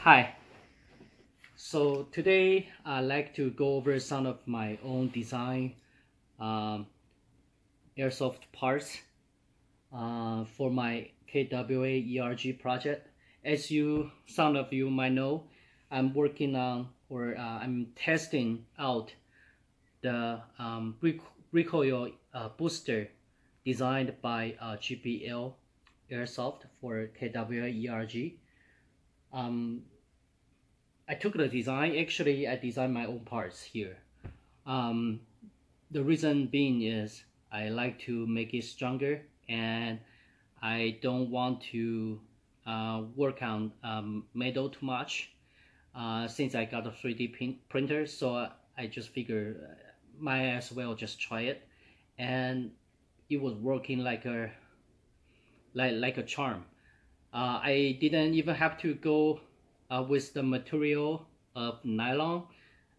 Hi, so today I'd like to go over some of my own design um, airsoft parts for my KWA ERG project. As some of you might know, I'm working on I'm testing out the recoil booster designed by GPL Airsoft for KWA ERG. I took the design. Actually, I designed my own parts here. Um, the reason being is I like to make it stronger, and I don't want to work on metal too much. Since I got a 3D printer, so I just figured might as well just try it, and it was working like a charm. I didn't even have to go with the material of nylon.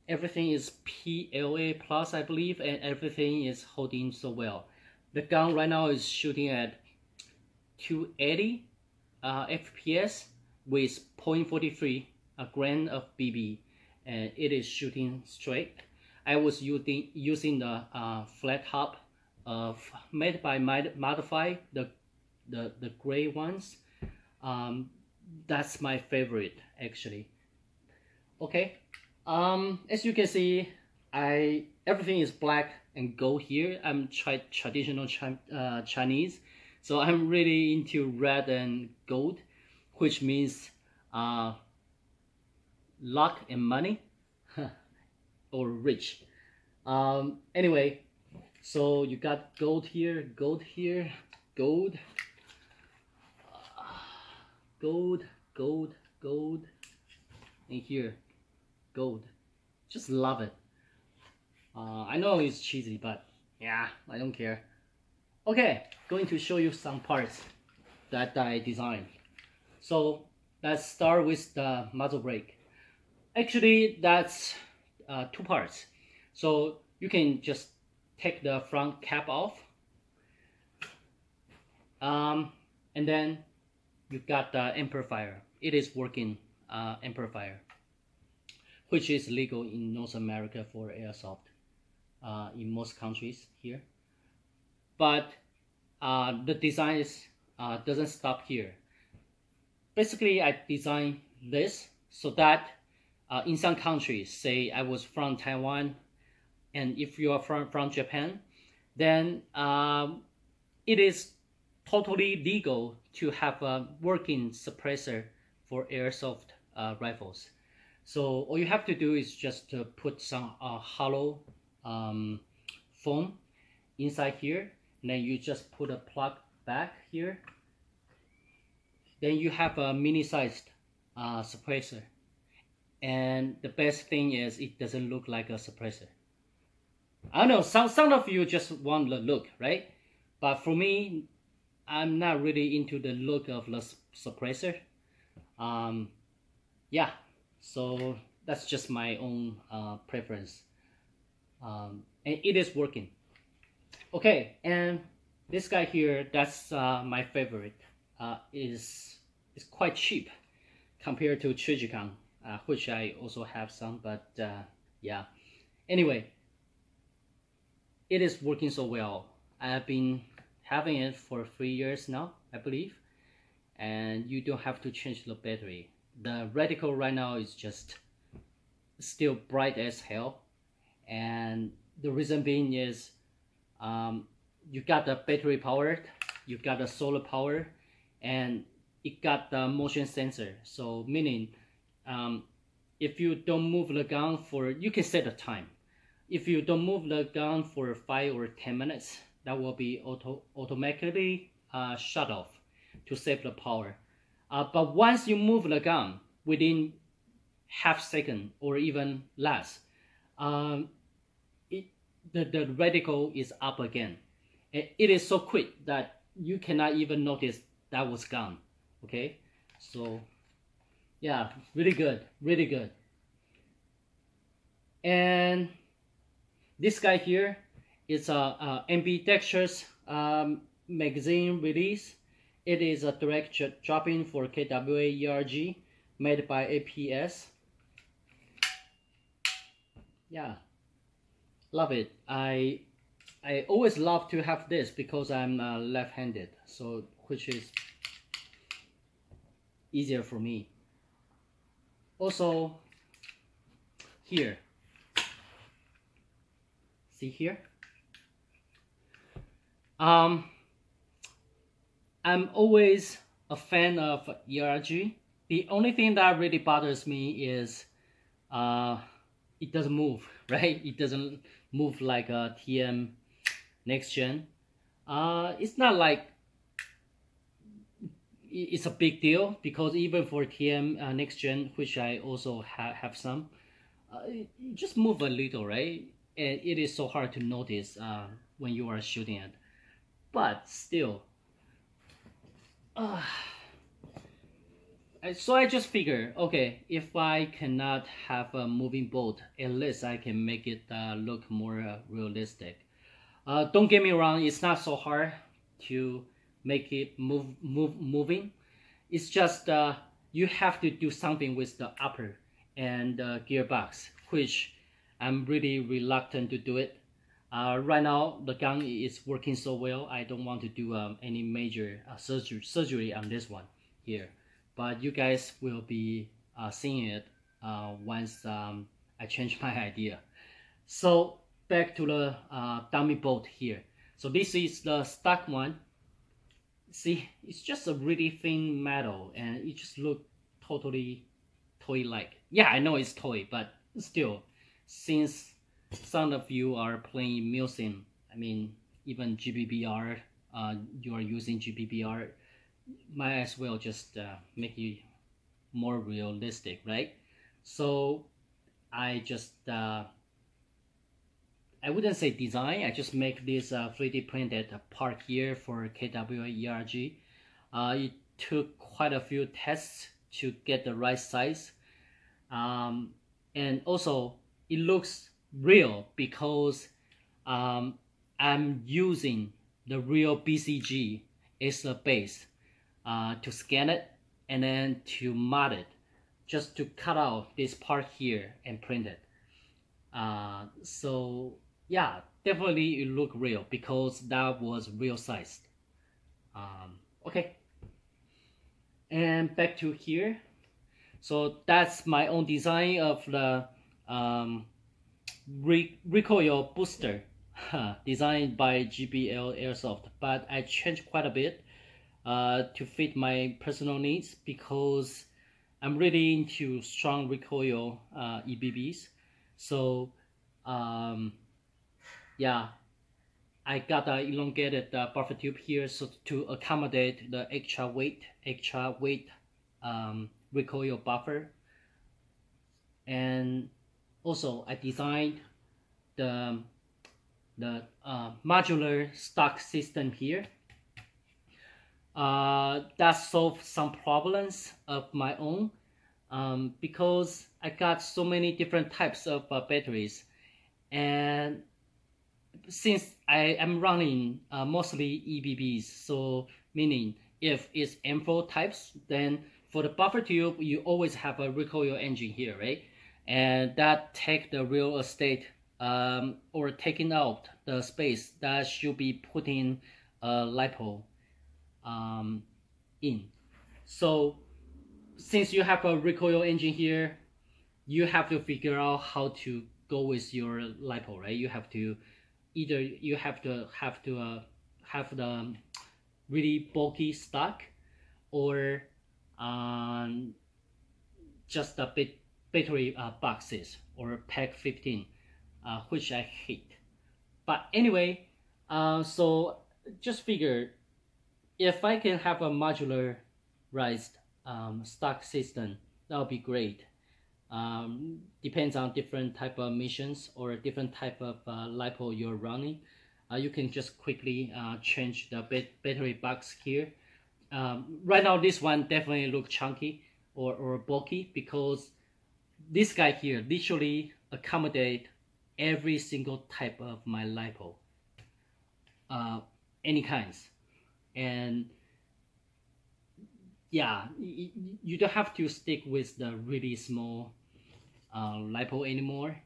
Everything is PLA plus, I believe, and everything is holding so well. The gun right now is shooting at 280 FPS with 0.43 grain of BB, and it is shooting straight. I was using the flat top made by Modify, the gray ones. That's my favorite actually. Okay, as you can see, everything is black and gold here. I'm traditional Chinese, so I'm really into red and gold, which means luck and money or rich. Anyway, so you got gold here, gold here, gold, gold, gold, gold, and here, gold. Just love it. I know it's cheesy, but yeah, I don't care. Okay, going to show you some parts that I designed. So let's start with the muzzle brake. Actually, that's two parts. So you can just take the front cap off, and then you got the amplifier. It is working amplifier, which is legal in North America for airsoft in most countries here. But the design doesn't stop here. Basically, I designed this so that in some countries, say I was from Taiwan, and if you are from Japan, then it is totally legal to have a working suppressor for airsoft rifles. So all you have to do is just to put some hollow foam inside here, and then you just put a plug back here. Then you have a mini-sized suppressor, and the best thing is it doesn't look like a suppressor. I don't know, some of you just want the look, right? But for me, I'm not really into the look of the suppressor. Yeah, so that's just my own preference, and it is working. Okay, and this guy here, that's my favorite. Is quite cheap compared to Trijicon, which I also have some, but yeah. Anyway, it is working so well. I have been having it for 3 years now, I believe, and you don't have to change the battery. The reticle right now is just still bright as hell, and the reason being is you got the battery power, you got the solar power, and it got the motion sensor. So meaning if you don't move the gun for, you can set a time. If you don't move the gun for 5 or 10 minutes, that will be automatically shut off to save the power. But once you move the gun within half second or even less, the reticle is up again. It is so quick that you cannot even notice that was gone. Okay, so yeah, really good, really good. And this guy here is a ambidextrous magazine release. It is a direct drop-in for KWA ERG. made by APS. Yeah, love it. I always love to have this because I'm left-handed, so which is easier for me. Also, here, see here. I'm always a fan of ERG. The only thing that really bothers me is it doesn't move, right? It doesn't move like a TM next gen. It's not like it's a big deal because even for TM next gen, which I also have some, it just move a little, right? And it is so hard to notice when you are shooting it. But still, so I just figure, okay, if I cannot have a moving boat, at least I can make it look more realistic. Don't get me wrong, it's not so hard to make it moving. It's just you have to do something with the upper and gearbox, which I'm really reluctant to do it. Right now, the gun is working so well, I don't want to do any major surgery on this one here. But you guys will be seeing it once I change my idea. So back to the dummy boat here. So this is the stock one. See, it's just a really thin metal and it just looks totally toy-like. Yeah, I know it's toy, but still, since some of you are playing Milsim, I mean, even GBBR, you are using GBBR, might as well just make it more realistic, right? So I just I wouldn't say design, I just make this 3D printed part here for KWA ERG. It took quite a few tests to get the right size, and also it looks real because I'm using the real BCG as a base to scan it and then to mod it, just to cut out this part here and print it. So yeah, definitely it look real because that was real sized. Okay, and back to here. So that's my own design of the recoil booster designed by GBL Airsoft, but I changed quite a bit to fit my personal needs because I'm really into strong recoil EBBs. So yeah, I got an elongated buffer tube here so to accommodate the extra weight recoil buffer. And also I designed the modular stock system here. That solved some problems of my own because I got so many different types of batteries, and since I am running mostly EBBs, so meaning if it's M4 types, then for the buffer tube you always have a recoil engine here, right? And that take the real estate or taking out the space that should be putting a LiPo in. So since you have a recoil engine here, you have to figure out how to go with your LiPo, right? You have to either have the really bulky stock or just a bit battery boxes or pack 15, which I hate. But anyway, so just figure if I can have a modularized stock system, that would be great. Depends on different type of missions or different type of LiPo you're running. You can just quickly change the battery box here. Right now this one definitely looks chunky or bulky because this guy here literally accommodate every single type of my LiPo, any kinds. And yeah, you don't have to stick with the really small lipo anymore.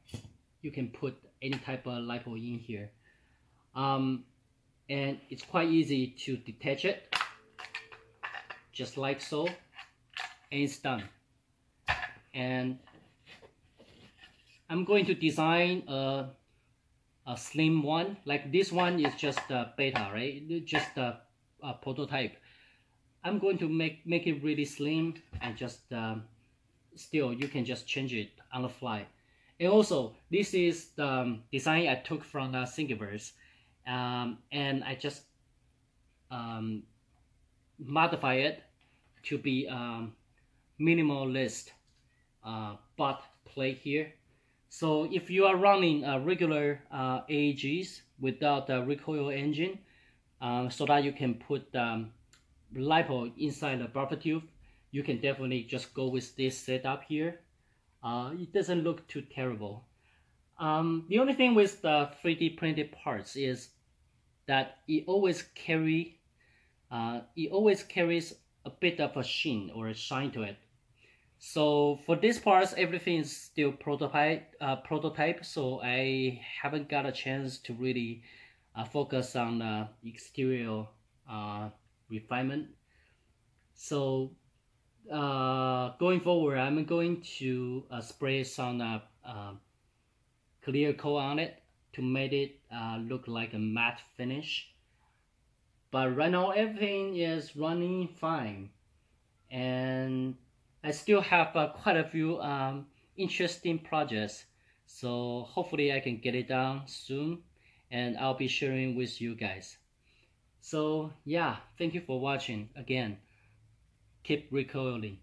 You can put any type of lipo in here, and it's quite easy to detach it, just like so, and it's done. And I'm going to design a slim one. Like this one is just a beta, right? Just a prototype. I'm going to make it really slim, and just still you can just change it on the fly. And also, this is the design I took from Thingiverse, and I just modify it to be minimalist butt plate here. So if you are running regular AEGs without the recoil engine, so that you can put lipo inside the buffer tube, you can definitely just go with this setup here. It doesn't look too terrible. The only thing with the 3D printed parts is that it always carries a bit of a sheen or a shine to it. So for this parts, everything is still prototype. So I haven't got a chance to really focus on the exterior refinement. So going forward, I'm going to spray some clear coat on it to make it look like a matte finish. But right now everything is running fine, and I still have quite a few interesting projects, so hopefully I can get it done soon, and I'll be sharing with you guys. So yeah, thank you for watching again. Keep recoiling.